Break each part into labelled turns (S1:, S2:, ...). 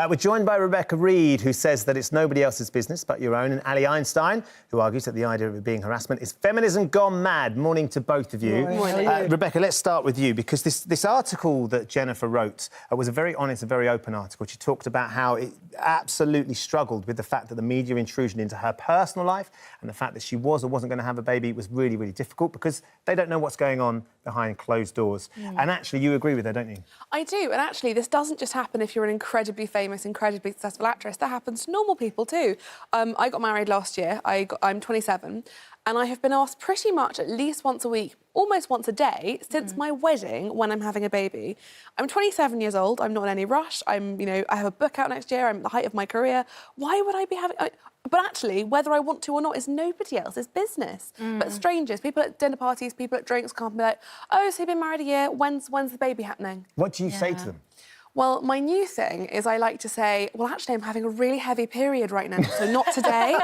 S1: We're joined by Rebecca Reed, who says that it's nobody else's business but your own, and Ali Einstein, who argues that the idea of it being harassment is feminism gone mad. Morning to both of you.
S2: Morning.
S1: Rebecca, let's start with you, because this article that Jennifer wrote was a very honest, a very open article. She talked about how it absolutely struggled with the fact that the media intrusion into her personal life and the fact that she was or wasn't going to have a baby was really, really difficult because they don't know what's going on behind closed doors. And actually, you agree with her, don't you?
S2: I do, and actually, this doesn't just happen if you're an incredibly famous, incredibly successful actress. That happens to normal people too. I got married last year. I'm 27, and I have been asked pretty much at least once a week, almost once a day, since my wedding when I'm having a baby. I'm 27 years old. I'm not in any rush. I have a book out next year. I'm at the height of my career. Why would I be having... But actually, whether I want to or not is nobody else's business. But strangers, people at dinner parties, people at drinks can't be like, oh, so you've been married a year, when's the baby happening?
S1: What do you say to them?
S2: Well, my new thing is I like to say, well, actually, I'm having a really heavy period right now, so not today.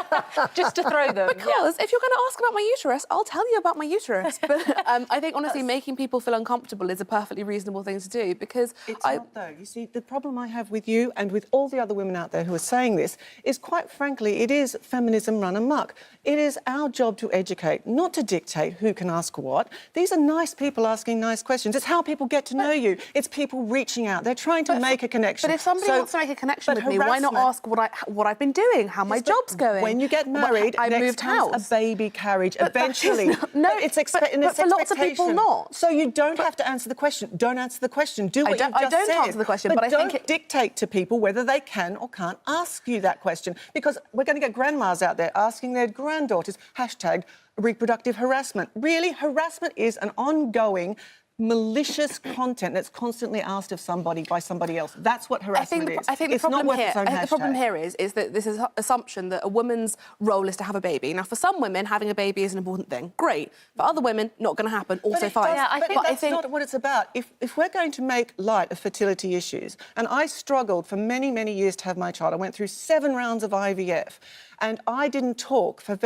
S3: Just to throw them.
S2: Because if you're going to ask about my uterus, I'll tell you about my uterus. But I think, honestly, making people feel uncomfortable is a perfectly reasonable thing to do, because...
S4: It's not, though. You see, the problem I have with you and with all the other women out there who are saying this is, quite frankly, it is feminism run amok. It is our job to educate, not to dictate who can ask what. These are nice people asking nice questions. It's how people get to know you. It's people reaching out. They're trying to make a connection.
S2: But if somebody wants to make a connection with me, why not ask what I've been doing, how my job's going?
S4: When you get married,
S2: I moved house.
S4: A baby carriage eventually.
S2: No,
S4: it's
S2: but for lots of people not.
S4: So you don't have to answer the question. Don't answer the question. Do what you've just said.
S2: I don't answer the question, but I think
S4: don't dictate to people whether they can or can't ask you that question, because we're going to get grandmas out there asking their granddaughters #reproductive harassment. Really, harassment is an ongoing malicious content that's constantly asked of somebody by somebody else. That's what harassment is.
S2: I think the problem here is that this is assumption that a woman's role is to have a baby. Now, for some women, having a baby is an important thing. Great. For other women, not going to happen. Also fine.
S4: Yeah, I think not what it's about. If we're going to make light of fertility issues, and I struggled for many, many years to have my child. I went through 7 rounds of IVF. And I didn't talk for a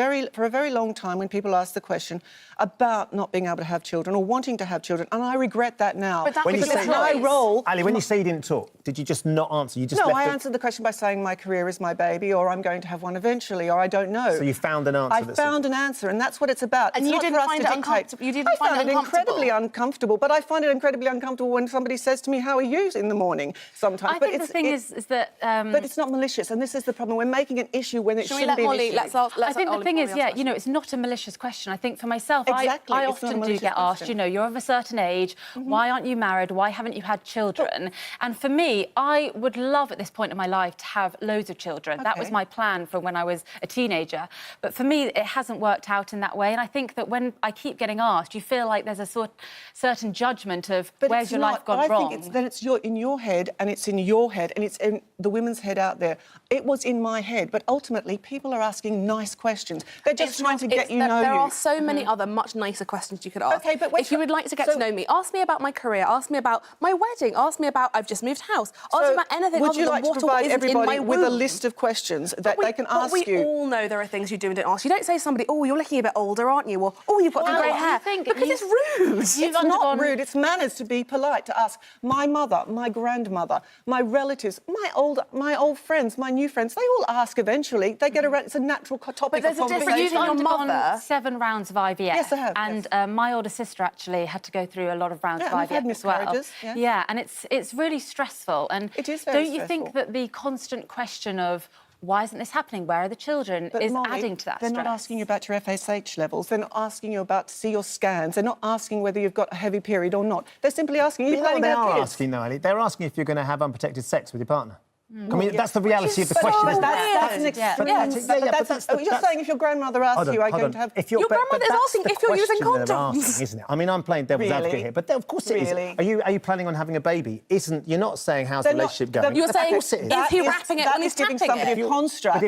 S4: very long time when people asked the question about not being able to have children or wanting to have children, and I regret that now.
S2: But
S1: when you say
S4: my role...
S1: Ali, when you say you didn't talk, did you just not answer? You just
S4: No, I answered the question by saying my career is my baby, or I'm going to have one eventually, or I don't know.
S1: So you found an answer.
S4: I found an answer, and that's what it's about.
S2: And you didn't find it uncomfortable? You didn't find it uncomfortable?
S4: I found it incredibly uncomfortable, but I find it incredibly uncomfortable when somebody says to me, how are you, in the morning, sometimes.
S3: I think the thing is that...
S4: But it's not malicious, and this is the problem. We're making an issue when it shouldn't be an issue.
S3: I think the thing is, it's not a malicious question. I think for myself,
S4: exactly.
S3: I often do get asked, you're of a certain age, why aren't you married, why haven't you had children? And for me, I would love at this point in my life to have loads of children. That was my plan from when I was a teenager. But for me, it hasn't worked out in that way. And I think that when I keep getting asked, you feel like there's a certain judgment of where's your life gone wrong.
S4: I think it's in your head, and it's in your head, and it's in the women's head out there. It was in my head, but ultimately, people are asking nice questions. They're just trying to get you know you.
S2: There are so many other much nicer questions you could ask.
S4: Okay, but
S2: if you would like to get to know me, ask me about my career, ask me about my wedding, ask me about I've just moved house, ask me about anything
S4: would
S2: other
S4: you
S2: than
S4: like to
S2: what
S4: provide
S2: or isn't in my
S4: everybody with
S2: womb.
S4: a list of questions that they can ask you?
S2: But we all know there are things you do and don't ask. You don't say to somebody, oh, you're looking a bit older, aren't you? Or, oh, you've got some grey hair. Because it's rude.
S4: It's not rude. It's manners to be polite, to ask my mother, my grandmother, my relatives, my old friends, my new friends. They all ask eventually. They get around. It's a natural topic of conversation.
S3: You've undergone 7 rounds of IVF.
S4: Yes, I have.
S3: And my older sister actually had to go through a lot of rounds of IVF as well. Yeah, and it's really stressful. And
S4: it is very
S3: don't you think that the constant question of why isn't this happening? Where are the children? Is adding to that stress.
S4: They're not asking you about your FSH levels. They're not asking you about to see your scans. They're not asking whether you've got a heavy period or not. They're simply asking you.
S1: They are asking, though, Ali. They're asking if you're going to have unprotected sex with your partner. I mean, that's the reality of the question, isn't it?
S4: That's an extreme... You're saying if your grandmother asks you, are you going to have...
S2: Your grandmother's asking if you're using condoms.
S1: Asking, isn't it? I mean, I'm playing devil's advocate here, but of course it is. Are you planning on having a baby? You're not saying how's the relationship going.
S2: You're saying, is he wrapping it when he's tapping it?
S4: That is giving somebody a construct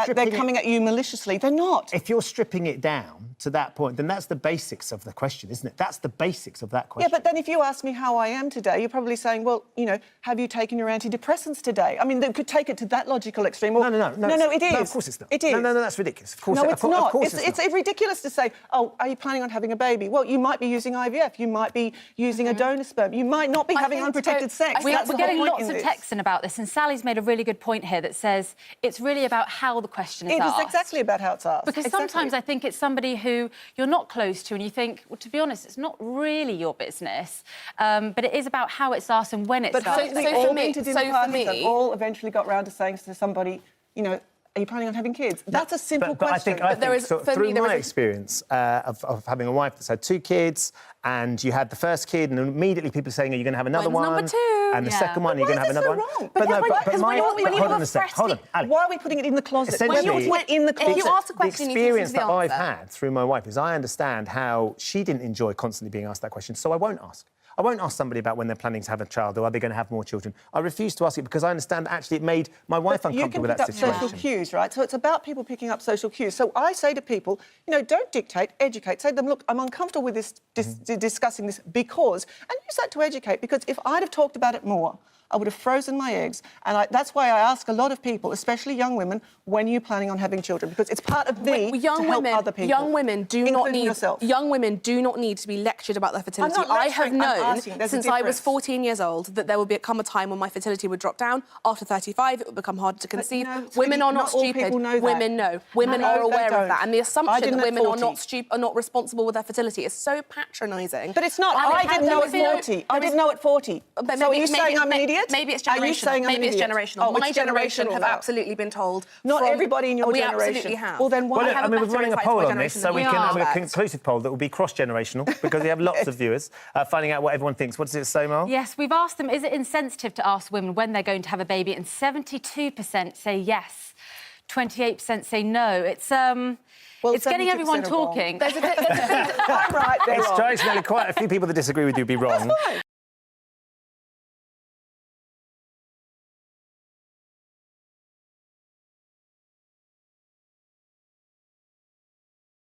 S4: that they're coming at you maliciously. They're not.
S1: If you're stripping it down to that point, then that's the basics of the question, isn't it? That's the basics of that question.
S4: Yeah, but then if you ask me how I am today, you're probably saying, well, have you taken your antidepressants today? I mean, mean, they could take it to that logical extreme. Or,
S1: No,
S4: it is.
S1: No, of course it's not.
S4: It is.
S1: No, that's ridiculous. Of course,
S4: No, it's not.
S1: Of course
S4: It's ridiculous to say, oh, are you planning on having a baby? Well, you might be using IVF. You might be using a donor sperm. You might not be having unprotected sex.
S3: We're
S4: That's the
S3: getting
S4: whole point
S3: lots
S4: in
S3: of
S4: this.
S3: texts in about this, and Sally's made a really good point here that says it's really about how the question is asked.
S4: It is exactly about how it's asked.
S3: Because sometimes I think it's somebody who you're not close to and you think, well, to be honest, it's not really your business, but it is about how it's asked and when it's asked.
S4: But we all been to dinner parties and all eventually got round to saying to somebody, you know, are you planning on having kids? That's a simple question.
S1: I think through my experience of having a wife that's had 2 kids, and you had the first kid, and immediately people saying, "Are you going to have another one?"
S2: Number 2?
S1: And the second one, you're going to have another one.
S4: Wrong?
S1: Hold on a sec. Hold on, Ali.
S4: Why are we putting it in the closet?
S1: Essentially,
S4: Why are you putting it in the closet?
S2: If you ask a question,
S1: the
S2: you
S1: experience
S2: choose the
S1: that I've
S2: answer.
S1: had through my wife is I understand how she didn't enjoy constantly being asked that question, so I won't ask. I won't ask somebody about when they're planning to have a child or are they going to have more children. I refuse to ask it because I understand that actually it made my wife uncomfortable with that situation.
S4: You can pick up social cues, right? So it's about people picking up social cues. So I say to people, you know, don't dictate, educate. Say to them, look, I'm uncomfortable with this, discussing this because, and use that to educate, because if I'd have talked about it more, I would have frozen my eggs. And that's why I ask a lot of people, especially young women, when are you planning on having children? Because it's part of me to help other people.
S2: Young women do not need
S4: yourself.
S2: Young women do not need to be lectured about their fertility.
S4: I'm not
S2: I have
S4: lecturing, I'm
S2: known
S4: asking. There's a
S2: since I was
S4: difference.
S2: 14 years old that there would come a time when my fertility would drop down. After 35, it would become harder to conceive.
S4: no,
S2: Women
S4: sweetie,
S2: are not
S4: not all
S2: stupid.
S4: people know that.
S2: Women know. Women
S4: No,
S2: are
S4: they
S2: aware of
S4: don't.
S2: that. And the
S4: I
S2: assumption
S4: didn't
S2: that
S4: at
S2: women are
S4: 40.
S2: not responsible with their fertility is so patronising.
S4: But it's not. I didn't know at 40. I didn't know at 40.
S2: But
S4: So are you saying I'm an idiot?
S2: Maybe it's
S4: Are you
S2: generational.
S4: saying I'm an
S2: Maybe it's
S4: idiot?
S2: generational.
S4: Oh,
S2: My
S4: it's
S2: generation
S4: generational
S2: have
S4: now.
S2: absolutely been told.
S4: Not
S2: from-
S4: everybody in your
S2: we
S4: generation.
S2: absolutely have.
S4: Well, then why?
S1: Well,
S2: have
S1: I
S2: a
S1: mean, we're
S2: better
S1: running a
S2: insight
S1: poll
S2: to my
S1: on this,
S2: generation
S1: so
S2: than
S1: we
S2: you
S1: can have a
S2: are.
S1: conclusive poll that will be cross-generational because we have lots of viewers finding out what everyone thinks. What does it say, Mel?
S3: Yes, we've asked them, is it insensitive to ask women when they're going to have a baby? And 72% say yes, 28% say no. It's getting everyone
S4: 72% are wrong.
S3: talking.
S4: I'm right, they're
S1: It's
S4: wrong.
S1: traditionally quite a few people that disagree with you be wrong.